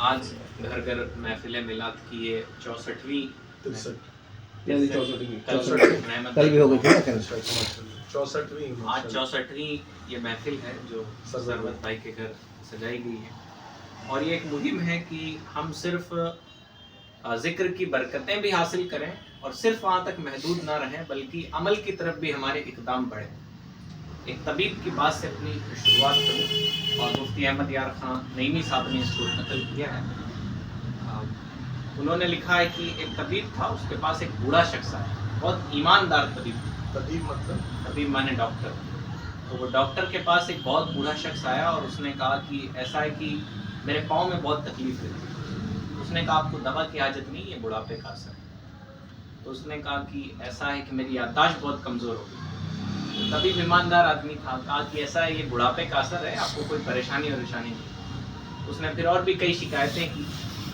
آج گھر گھر محفل میلاد کی یہ 64ویں کل بھی ہو گئی تھی آج 64ویں یہ محفل ہے جو ثروت بھائی کے گھر سجائی گئی ہے، اور یہ ایک مہم ہے کہ ہم صرف ذکر کی برکتیں بھی حاصل کریں اور صرف وہاں تک محدود نہ رہیں بلکہ عمل کی طرف بھی ہمارے اقدام بڑھیں۔ ایک طبیب کی بات سے اپنی شروعات کروں، اور مفتی احمد یار خان نعیمی صاحب نے اس کو نقل کیا ہے۔ انہوں نے لکھا ہے کہ ایک طبیب تھا، اس کے پاس ایک بوڑھا شخص آیا، بہت ایماندار طبیب مانے ڈاکٹر۔ تو وہ ڈاکٹر کے پاس ایک بہت بوڑھا شخص آیا اور اس نے کہا کہ ایسا ہے کہ میرے پاؤں میں بہت تکلیف رہتی ہے۔ اس نے کہا آپ کو دوا کی حاجت نہیں، یہ بڑھاپے کا اثر ہے۔ تو اس نے کہا کہ ایسا ہے کہ میری یادداشت بہت کمزور ہو گئی۔ طبیب ایماندار آدمی تھا، کہا کہ ایسا ہے یہ بڑھاپے کا اثر ہے، آپ کو کوئی پریشانی نہیں۔ اس نے پھر اور بھی کئی شکایتیں کی،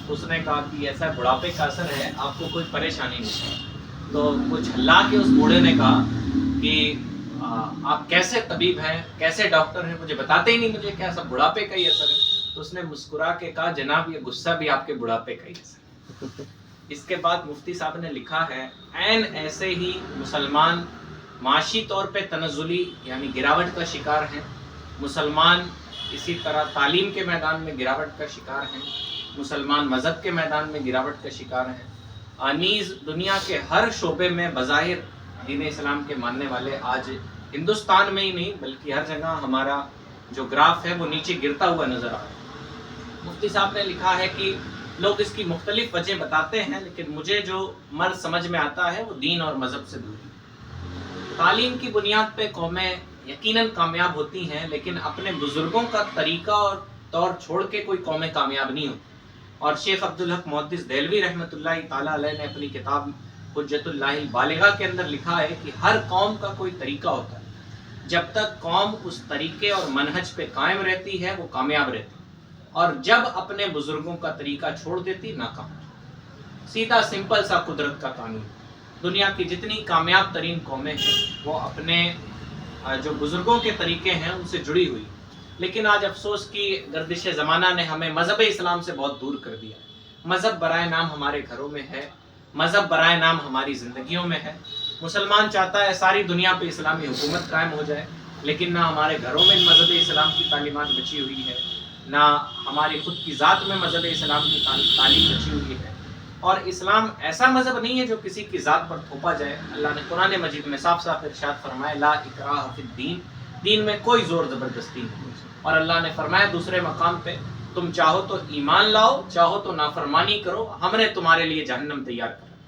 اس نے کہا کہ ایسا بڑھاپے کا اثر ہے، آپ کو کوئی پریشانی نہیں۔ تو کچھ ہلا کے اس بوڑھے نے کہا کہ آپ کیسے طبیب ہیں، کیسے ڈاکٹر ہیں، مجھے بتاتے ہی نہیں، مجھے کیا سب بڑھاپے کا ہی اثر ہے۔ تو اس نے مسکرا کے کہا جناب یہ غصہ بھی آپ کے بڑھاپے کا ہی اثر ہے۔ اس کے بعد مفتی صاحب نے لکھا ہے عین ایسے ہی مسلمان معاشی طور پہ تنزلی یعنی گراوٹ کا شکار ہیں، مسلمان اسی طرح تعلیم کے میدان میں گراوٹ کا شکار ہیں، مسلمان مذہب کے میدان میں گراوٹ کا شکار ہیں، نیز دنیا کے ہر شعبے میں بظاہر دین اسلام کے ماننے والے آج ہندوستان میں ہی نہیں بلکہ ہر جگہ ہمارا جو گراف ہے وہ نیچے گرتا ہوا نظر آ رہا ہے۔ مفتی صاحب نے لکھا ہے کہ لوگ اس کی مختلف وجہ بتاتے ہیں، لیکن مجھے جو مرض سمجھ میں آتا ہے وہ دین اور مذہب سے دوری۔ تعلیم کی بنیاد پہ قومیں یقیناً کامیاب ہوتی ہیں، لیکن اپنے بزرگوں کا طریقہ اور طور چھوڑ کے کوئی قومیں کامیاب نہیں ہوتی۔ اور شیخ عبدالحق محدث دہلوی رحمۃ اللہ تعالیٰ علیہ نے اپنی کتاب حجت اللہ البالغہ کے اندر لکھا ہے کہ ہر قوم کا کوئی طریقہ ہوتا ہے، جب تک قوم اس طریقے اور منہج پہ قائم رہتی ہے وہ کامیاب رہتی ہے، اور جب اپنے بزرگوں کا طریقہ چھوڑ دیتی ناکام۔ سیدھا سمپل سا قدرت کا قانون۔ دنیا کی جتنی کامیاب ترین قومیں ہیں وہ اپنے جو بزرگوں کے طریقے ہیں ان سے جڑی ہوئی، لیکن آج افسوس کی گردش زمانہ نے ہمیں مذہب اسلام سے بہت دور کر دیا ہے۔ مذہب برائے نام ہمارے گھروں میں ہے، مذہب برائے نام ہماری زندگیوں میں ہے۔ مسلمان چاہتا ہے ساری دنیا پہ اسلامی حکومت قائم ہو جائے، لیکن نہ ہمارے گھروں میں مذہب اسلام کی تعلیمات بچی ہوئی ہے، نہ ہماری خود کی ذات میں مذہب اسلام کی تعلیم بچی ہوئی ہے۔ اور اسلام ایسا مذہب نہیں ہے جو کسی کی ذات پر تھوپا جائے۔ اللہ نے قرآن مجید میں صاف صاف ارشاد فرمایا لا اکراہ فی الدین، دین میں کوئی زور زبردستی نہیں۔ اور اللہ نے فرمایا دوسرے مقام پہ تم چاہو تو ایمان لاؤ، چاہو تو نافرمانی کرو، ہم نے تمہارے لیے جہنم تیار کر